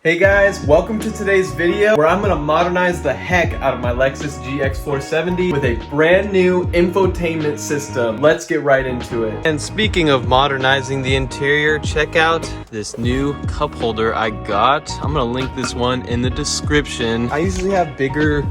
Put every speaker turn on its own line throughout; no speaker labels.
Hey guys, welcome to today's video where I'm going to modernize the heck out of my Lexus GX470 with a brand new infotainment system. Let's get right into it. And speaking of modernizing the interior, check out this new cup holder I got. I'm going to link this one in the description. I usually have bigger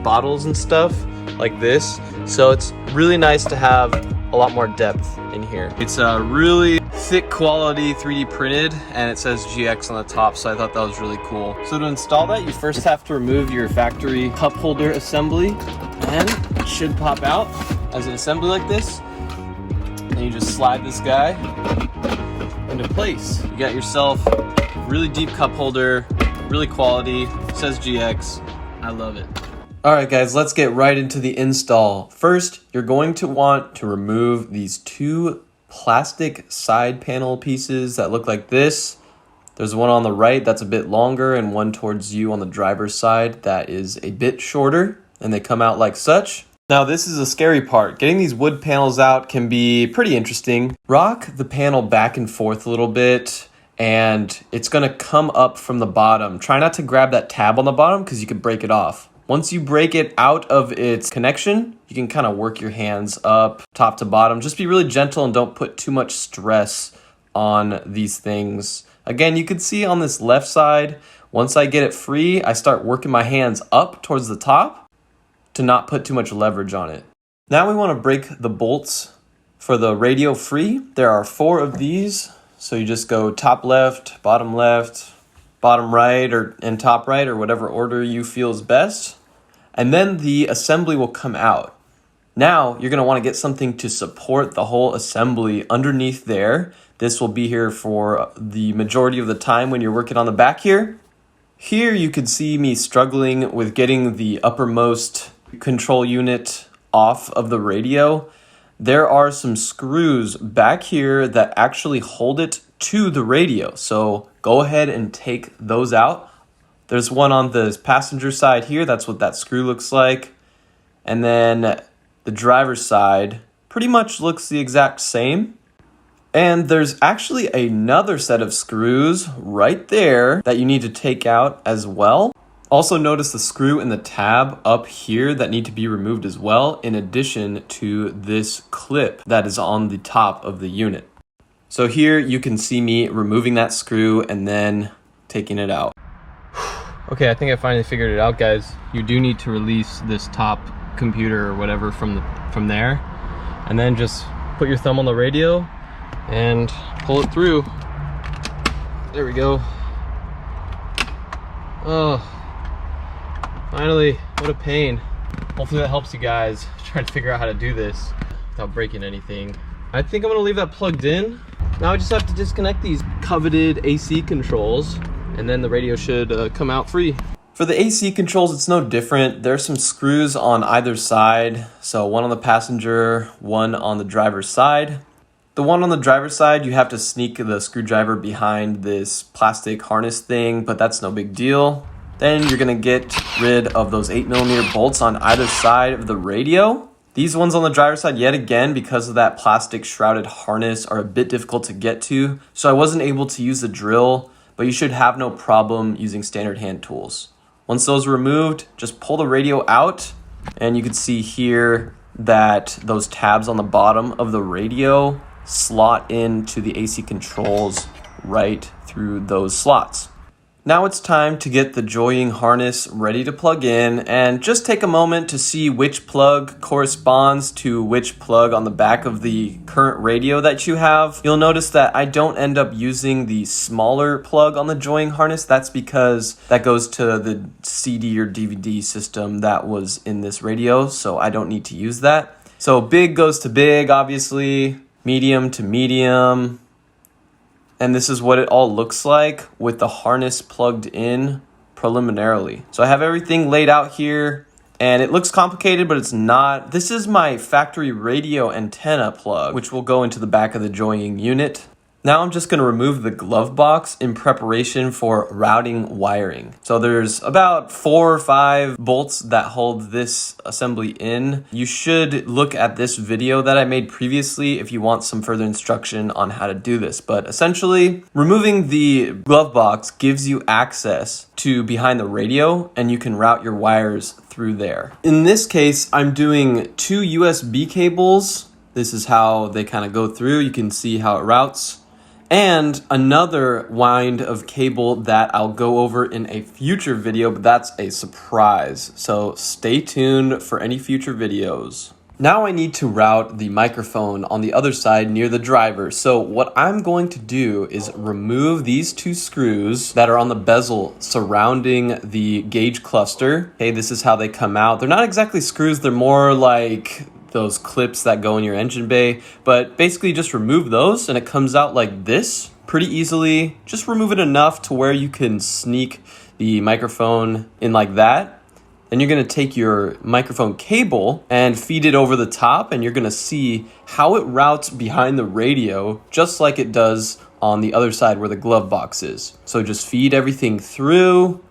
bottles and stuff like this, so it's really nice to have a lot more depth in here. It's a really thick quality 3D printed and it says GX on the top, so I thought that was really cool. So to install that, you first have to remove your factory cup holder assembly, and it should pop out as an assembly like this. And you just slide this guy into place. You got yourself a really deep cup holder, really quality, it says GX. I love it. Alright guys, let's get right into the install. First, you're going to want to remove these two plastic side panel pieces that look like this. There's one on the right that's a bit longer and one towards you on the driver's side that is a bit shorter, and they come out like such. Now this is a scary part. Getting these wood panels out can be pretty interesting. Rock the panel back and forth a little bit and it's going to come up from the bottom. Try not to grab that tab on the bottom because you could break it off. Once you break it out of its connection, you can kind of work your hands up top to bottom. Just be really gentle and don't put too much stress on these things. Again, you can see on this left side, once I get it free, I start working my hands up towards the top to not put too much leverage on it. Now we want to break the bolts for the radio free. There are 4 of these. So you just go top left, bottom right, and top right, or whatever order you feel is best. And then the assembly will come out. Now you're going to want to get something to support the whole assembly underneath there. This will be here for the majority of the time when you're working on the back here. Here you can see me struggling with getting the uppermost control unit off of the radio. There are some screws back here that actually hold it to the radio. So go ahead and take those out. There's one on the passenger side here. That's what that screw looks like. And then the driver's side pretty much looks the exact same. And there's actually another set of screws right there that you need to take out as well. Also notice the screw and the tab up here that need to be removed as well, in addition to this clip that is on the top of the unit. So here you can see me removing that screw and then taking it out. Okay, I think I finally figured it out, guys. You do need to release this top computer or whatever from there, and then just put your thumb on the radio and pull it through. There we go. Oh, finally, what a pain. Hopefully that helps you guys trying to figure out how to do this without breaking anything. I think I'm gonna leave that plugged in. Now I just have to disconnect these coveted AC controls, and then the radio should come out free. For the AC controls, it's no different. There's some screws on either side. So one on the passenger, one on the driver's side. The one on the driver's side, you have to sneak the screwdriver behind this plastic harness thing, but that's no big deal. Then you're gonna get rid of those 8mm bolts on either side of the radio. These ones on the driver's side, yet again, because of that plastic shrouded harness, are a bit difficult to get to. So I wasn't able to use the drill, but you should have no problem using standard hand tools. Once those are removed, just pull the radio out, and you can see here that those tabs on the bottom of the radio slot into the AC controls right through those slots. Now it's time to get the joying harness ready to plug in, and just take a moment to see which plug corresponds to which plug on the back of the current radio that you have. You'll notice that I don't end up using the smaller plug on the joying harness. That's because that goes to the CD or DVD system that was in this radio, so I don't need to use that. So big goes to big, obviously, medium to medium. And this is what it all looks like with the harness plugged in preliminarily. So I have everything laid out here, and it looks complicated, but it's not. This is my factory radio antenna plug, which will go into the back of the joying unit. Now I'm just going to remove the glove box in preparation for routing wiring. So there's about 4 or 5 bolts that hold this assembly in. You should look at this video that I made previously if you want some further instruction on how to do this. But essentially, removing the glove box gives you access to behind the radio, and you can route your wires through there. In this case, I'm doing 2 USB cables. This is how they kind of go through. You can see how it routes. And another wind of cable that I'll go over in a future video, but that's a surprise. So stay tuned for any future videos. Now I need to route the microphone on the other side near the driver. So what I'm going to do is remove these 2 screws that are on the bezel surrounding the gauge cluster. Okay, this is how they come out. They're not exactly screws, they're more like those clips that go in your engine bay, but basically just remove those and it comes out like this pretty easily. Just remove it enough to where you can sneak the microphone in like that. Then you're going to take your microphone cable and feed it over the top, and you're going to see how it routes behind the radio just like it does on the other side where the glove box is. So just feed everything through,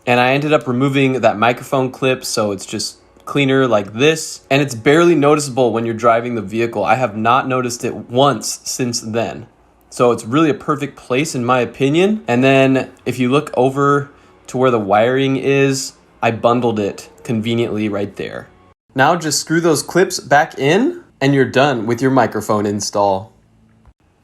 and I ended up removing that microphone clip so it's just cleaner like this, and it's barely noticeable when you're driving the vehicle. I have not noticed it once since then. So it's really a perfect place in my opinion. And then if you look over to where the wiring is, I bundled it conveniently right there. Now just screw those clips back in and you're done with your microphone install.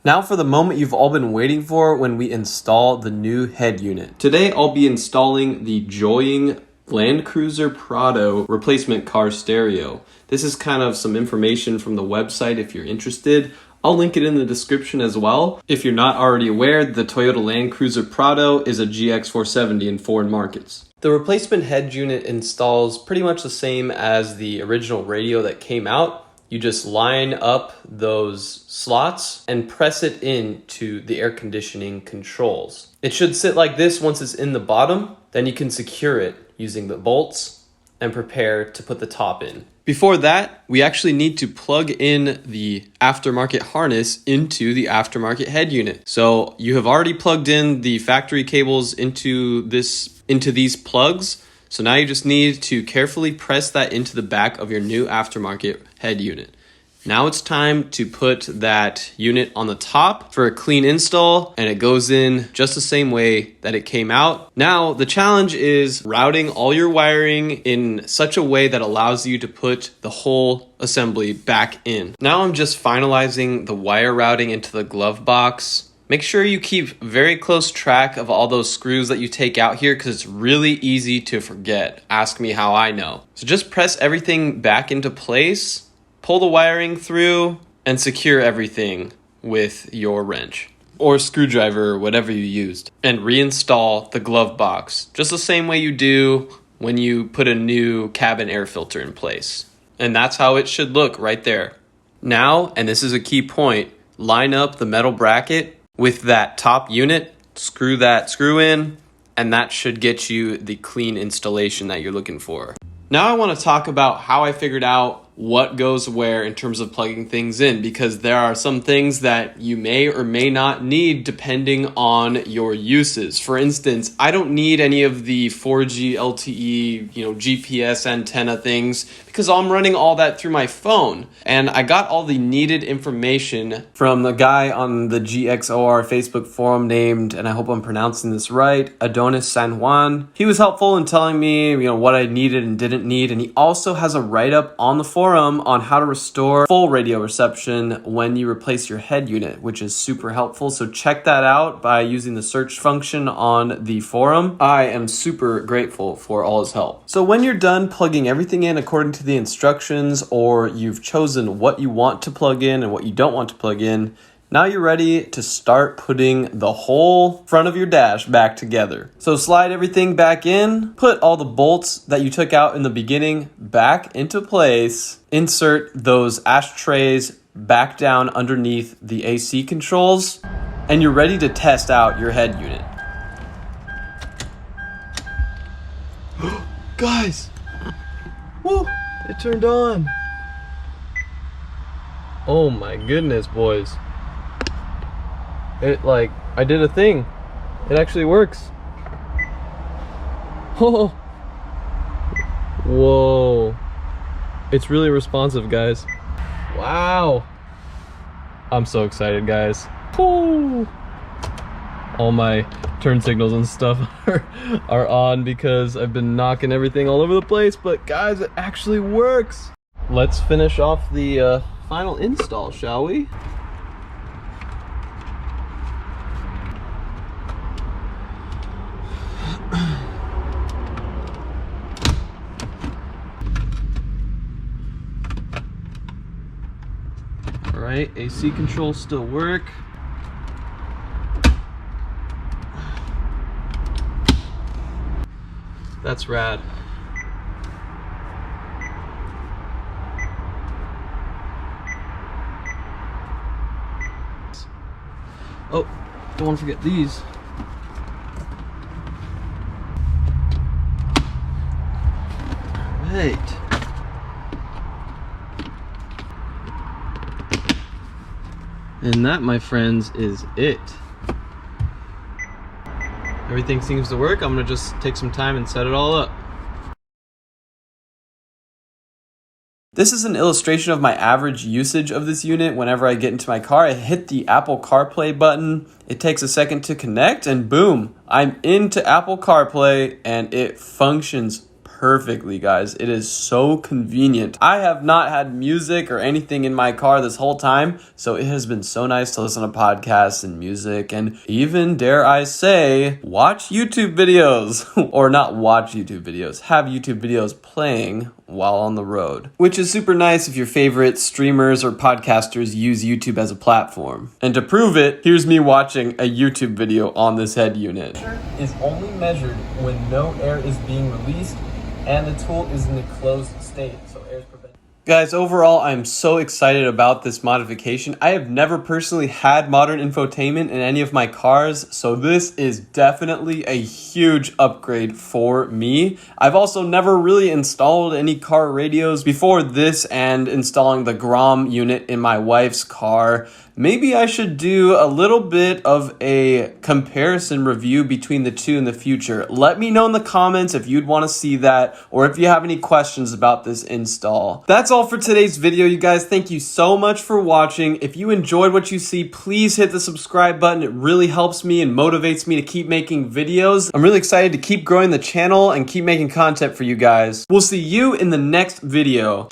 Now for the moment you've all been waiting for, when we install the new head unit. Today I'll be installing the Toyota Land Cruiser Prado replacement car stereo. This is kind of some information from the website if you're interested. I'll link it in the description as well. If you're not already aware, the Toyota Land Cruiser Prado is a GX470 in foreign markets. The replacement head unit installs pretty much the same as the original radio that came out. You just line up those slots and press it into the air conditioning controls. It should sit like this once it's in the bottom. Then you can secure it using the bolts and prepare to put the top in. Before that, we actually need to plug in the aftermarket harness into the aftermarket head unit. So you have already plugged in the factory cables into these plugs. So now you just need to carefully press that into the back of your new aftermarket head unit. Now it's time to put that unit on the top for a clean install, and it goes in just the same way that it came out. Now the challenge is routing all your wiring in such a way that allows you to put the whole assembly back in. Now I'm just finalizing the wire routing into the glove box. Make sure you keep very close track of all those screws that you take out here because it's really easy to forget. Ask me how I know. So just press everything back into place. Pull the wiring through and secure everything with your wrench or screwdriver or whatever you used, and reinstall the glove box just the same way you do when you put a new cabin air filter in place. And that's how it should look right there. Now, and this is a key point, line up the metal bracket with that top unit, screw that screw in, and that should get you the clean installation that you're looking for. Now I want to talk about how I figured out what goes where in terms of plugging things in, because there are some things that you may or may not need depending on your uses. For instance, I don't need any of the 4G LTE, GPS antenna things because I'm running all that through my phone. And I got all the needed information from the guy on the GXOR Facebook forum named, and I hope I'm pronouncing this right, Adonis San Juan. He was helpful in telling me, what I needed and didn't need. And he also has a write-up on the forum on how to restore full radio reception when you replace your head unit, which is super helpful. So check that out by using the search function on the forum. I am super grateful for all his help. So when you're done plugging everything in according to the instructions, or you've chosen what you want to plug in and what you don't want to plug in, now you're ready to start putting the whole front of your dash back together. So slide everything back in, put all the bolts that you took out in the beginning back into place, insert those ashtrays back down underneath the AC controls, and you're ready to test out your head unit. Guys, woo, it turned on. Oh my goodness, boys. I did a thing. It actually works. Oh, whoa. It's really responsive, guys. Wow. I'm so excited, guys. Woo. All my turn signals and stuff are on because I've been knocking everything all over the place, but guys, it actually works. Let's finish off the final install, shall we? All right, AC controls still work. That's rad. Oh, don't want to forget these. Right. And that, my friends, is it. Everything seems to work. I'm gonna just take some time and set it all up. This is an illustration of my average usage of this unit. Whenever I get into my car, I hit the Apple CarPlay button. It takes a second to connect and boom, I'm into Apple CarPlay and it functions perfectly, guys. It is so convenient. I have not had music or anything in my car this whole time, so it has been so nice to listen to podcasts and music and even, dare I say, watch YouTube videos. Or not watch YouTube videos, have YouTube videos playing while on the road, which is super nice if your favorite streamers or podcasters use YouTube as a platform. And to prove it, here's me watching a YouTube video on this head unit. Is only measured when no air is being released and the tool is in a closed state, so air is prevented. Guys, overall, I'm so excited about this modification. I have never personally had modern infotainment in any of my cars, so this is definitely a huge upgrade for me. I've also never really installed any car radios before this and installing the Grom unit in my wife's car. Maybe I should do a little bit of a comparison review between the two in the future. Let me know in the comments if you'd want to see that or if you have any questions about this install. That's all for today's video, you guys. Thank you so much for watching. If you enjoyed what you see, please hit the subscribe button. It really helps me and motivates me to keep making videos. I'm really excited to keep growing the channel and keep making content for you guys. We'll see you in the next video.